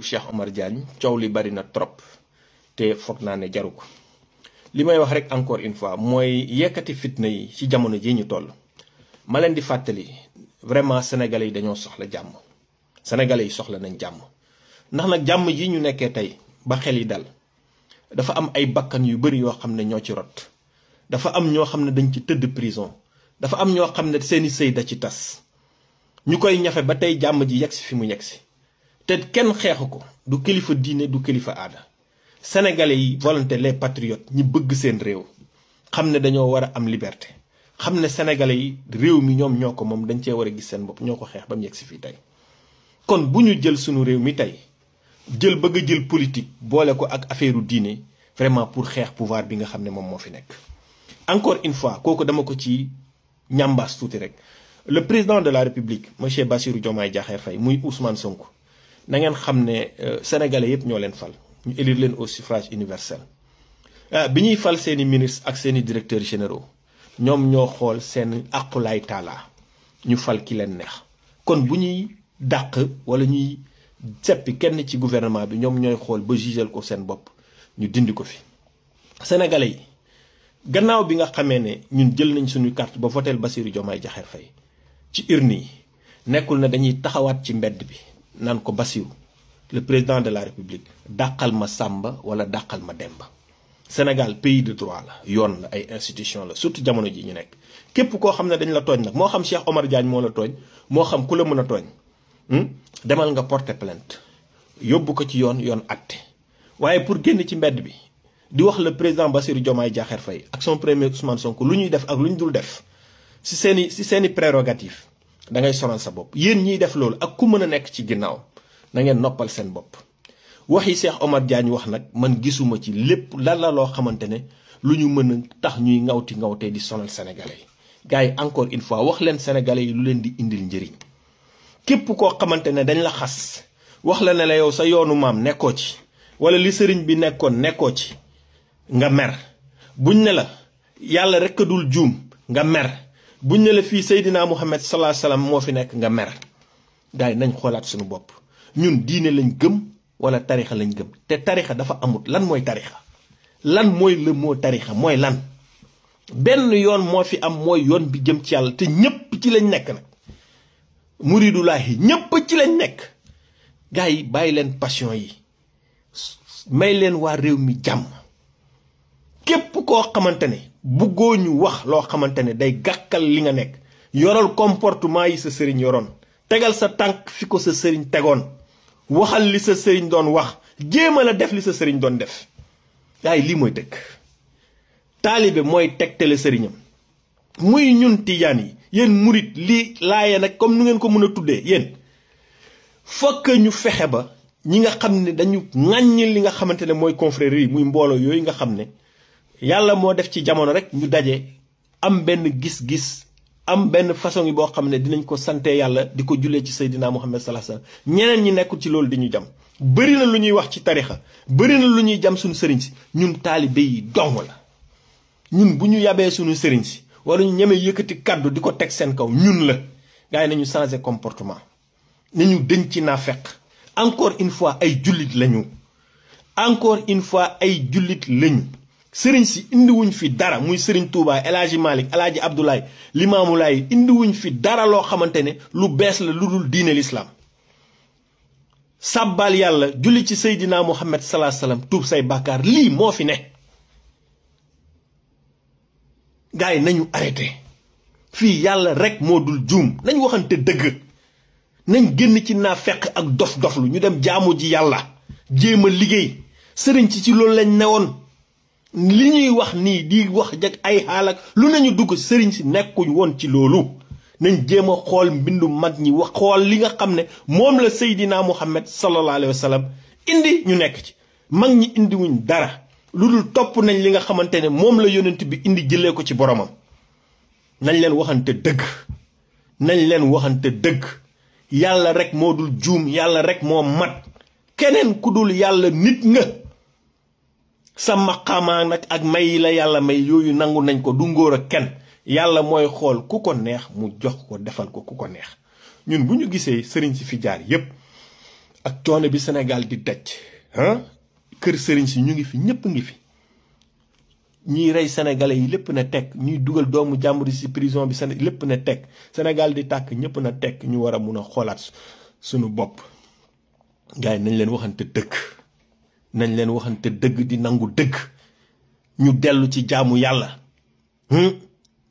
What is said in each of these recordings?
Cheikh Omar Diagne coow li bari na trop te foog naa ne jaru ko li may wax rek encore une fois mooy yekkati fitna yi ci jamono ji ñu toll ma leen di fàttali vraiment sénégalais yi dañoo soxla jàmm sénégalais yi soxla nañ jàmm ndax nag jàmm ji ñu nekkee tey ba xel yi dal dafa am ay bakkan yu bari yoo xam ne ñoo ci rot dafa am ñoo xam ne dañ ci tëdd prison dafa am ñoo xam ne seeni sëy da ci tas ñu koy ñafe ba tey jàmm ji yegsi fi mu yegsi te kenn xeexu ko du kilifa diine du kilifa aada sénégalais yi volonté les patriotes ñi bëgg seen réew xam ne dañoo war a am liberté xam ne sénégalais yi réew mi ñoom ñoo ko moom dañ cee war a gis seen bopp ñoo ko xeex ba mu yegsi fii tey kon bu ñu jël sunu réew mi tey jël bëgg a jël politique boole ko ak affaireu diine vraiment pour xeex pouvoir bi nga xam ne moom moo fi nekk encore une fois kooku dama ko ci ñambaas tuuti rek le président de la république monsieur Bassirou Diomaye Diakhar Faye muy Ousmane Sonko na ngeen xam ne sénégalais yépp ñoo leen fal ñu élire leen au suffrage universel bi ñuy fal seeni ministres ak seeni directeurs généraux ñoom ñoo xool seen aqulaay taala ñu fal ki leen neex kon bu ñuy dàq wala ñuy seppi kenn ci gouvernement bi ñoom ñooy xool ba jugel ko seen bopp ñu dindi ko fi sénégalais yi gannaaw bi nga xamee ne ñun jël nañ suñu carte ba votel Bassirou Diomaye Diakhar Faye ci urne yi nekkul na dañuy taxawaat ci mbedd bi naan ko Bassirou le président de la république dàqal ma Samba wala dàqal ma Demba Sénégal pays de droit la yoon la ay institution la surtout jamono ji ñu nekk képp koo xam ne dañ la tooñ nag moo xam Cheikh Omar Diagne moo la tooñ moo xam ku la mën a tooñ demal nga porter plainte yóbbu ko ci yoon acte waaye pour génn ci mbedd bi di wax le président Bassirou Diomaye Diakhar Faye ak son premier Ousmane Sonko lu ñuy def ak lu ñu dul def si seeni prérogative da ngay sonal sa bopp yéen ñiy def loolu ak ku mën a nekk ci ginnaaw na ngeen noppal seen bopp waxi Cheikh Omar Diagne wax nag man gisuma ci lépp lan la loo xamante ne lu ñu mën a tax ñuy ngawtee di sonal sénégalais yi gars yi encore une fois wax leen sénégalais yi lu leen di indil njëriñ képp koo xamante ne dañ la xas wax la ne la yow sa yoonu maam nekkoo ci wala li sëriñ bi nekkoon nekkoo ci nga mer buñ ne la yàlla rek a dul juum nga mer buñ ne la fii Seydina Muhammad sallallahu alayhi wasallam moo fi nekk nga mer gars yi nañ xoolaat suñu bopp ñun diine lañ gëm wala tarixa lañ gëm te tarixa dafa amut lan mooy tarixa lan mooy le mot tarixa mooy lan benn yoon moo fi am mooy yoon bi jëm ci yàlla te ñépp ci lañ nekk nag muridulaahi ñépp ci lañ nekk gars yi bàyyi leen passion yi may leen waa réew mi jàmm képp koo xamante ne buggoo ñu wax loo xamante ne day gàkkal li nga nekk yoral comportement yi sa sëriñ yoroon tegal sa tànk fi ko sa sëriñ tegoon waxal li sa sëriñ doon wax jéemal a def li sa sëriñ doon def yaay lii mooy dëkk taalibe mooy tegtale sëriñam muy ñun tijaan yi yéen murit lii laaye nag comme nu ngeen ko mën a tuddee yéen fokk ñu fexe ba ñi nga xam ne dañu ŋàññi li nga xamante ne mooy confrérie yi muy mbooloo yooyu nga xam ne yàlla moo def ci jamono rek ñu daje am benn gis-gis am benn façon yi boo xam ne dinañ ko sante yàlla di ko jullee ci Seydina Muhammad sallallahu alayhi wasallam ñeneen ñi nekkul ci loolu di ñu jam bëri na lu ñuy wax ci tarixa bëri na lu ñuy jam suñu sëriñ si ñun taalibe yi dong la ñun bu ñu yabee suñu sëriñ si wala ñu ñemee yëkkati kàddu di ko teg seen kaw ñun la gars yi nañu changer comportement nañu dëñ ci naafeq encore une fois ay jullit lañu encore une fois ay jullit lañu sëriñ si indiwuñ fi dara muy sëriñ Touba El Hadji Malick El Hadji Abdoulaye Limamou Laye indiwuñ fi dara loo xamante ne lu bees la lu dul diine l'islam sàbbal yàlla julli ci Seydina Muhammad sallallahu alayhi wasallam tuub say bàkkaar lii moo fi ne gars yi nañu arrêté fii yàlla rek moo dul juum nañ waxante dëgg nañ génn ci naafeq ak dof-doflu ñu dem jaamu ji yàlla jéem a liggéey sëriñ ci loolu lañ newoon li ñuy wax nii di wax jag ay xaalak lu nañu dugg sëriñ si nekkuñ woon ci loolu nañ jéem a xool mbindu mag ñi wax xool li nga xam ne moom la Seydina Muhammad sallallahu alayhi wa sallam indi ñu nekk ci mag ñi indiwuñ dara lu dul topp nañ li nga xamante ne moom la yonent bi indi jëlee ko ci boromam nañ leen waxante dëgg nañ leen waxante dëgg yàlla rek moo dul juum yàlla rek moo mat keneen ku dul yàlla nit nga sa maqaamaa nag ak may yi la yàlla may yooyu nangu nañ ko du ngóor ak kenn yàlla mooy xool ku ko neex mu jox ko defal ko ku ko neex ñun bu ñu gisee sëriñ si fi jaar yépp ak coono bi Sénégal di daj kër sëriñ si ñu ngi fi ñëpp ngi fi ñiy rey sénégalais yi lépp na tekk ñuy dugal doomu jàmbur si prison bi lépp na tekk Sénégal di tàkk ñëpp na tekk ñu war a mun a xoolaat suñu bopp. gars yi nañ leen waxante dëgg nañ leen waxante dëgg di nangu dëgg ñu dellu ci jaamu yàlla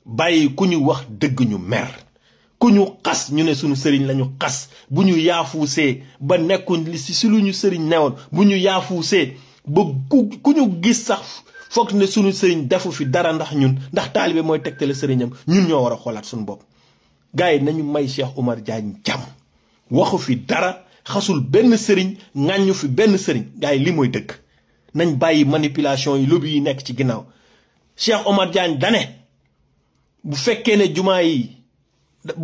bàyyi ku ñu wax dëgg ñu mer ku ñu xas ñu ne suñu sëriñ lañu xas bu ñu yaafuusee ba nekkuñ li si lu ñu sëriñ newoon bu ñu yaafuusee ba ku ñu gis sax foog ne suñu sëriñ defu fi dara ndax taalibe mooy tegtale sëriñam ñun ñoo war a xoolaat suñu bopp. gars yi nañu may Cheikh Oumar Diagne jàmm waxu fi dara xasul benn sëriñ ŋàññu fi benn sëriñ gars yi li mooy dëgg nañ bàyyi manipulation yi lobby yi nekk ci ginnaaw. Cheikh Oumar Diagne dane bu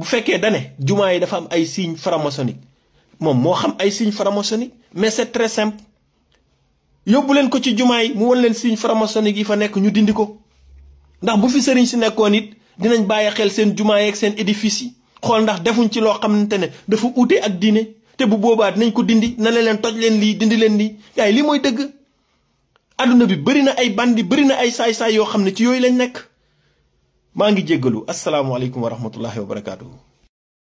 fekkee dafa am ay signes franc-maçonniques moom moo xam ay signes franc-maçonniques mais c'est très simple yóbbu leen ko ci jumaa yi mu won leen signes franc-maçonniques yi fa nekk ñu dindi ko ndax bu fi sëriñ si nekkoon it dinañ bàyyi xel seen jumaa yi ak seen édifices yi xool ndax defuñ ci loo xamante ne dafa uute ak diine te bu boobaa dinañ ko dindi na leen toj leen lii dindi leen lii yaay lii mooy dëgg. adduna bi bëri na ay bandi bëri na ay saay-saay yoo xam ne ci yooyu lañ nekk maa ngi jéggalu asalaamaaleykum wa rahmatullahi wa barakaatu.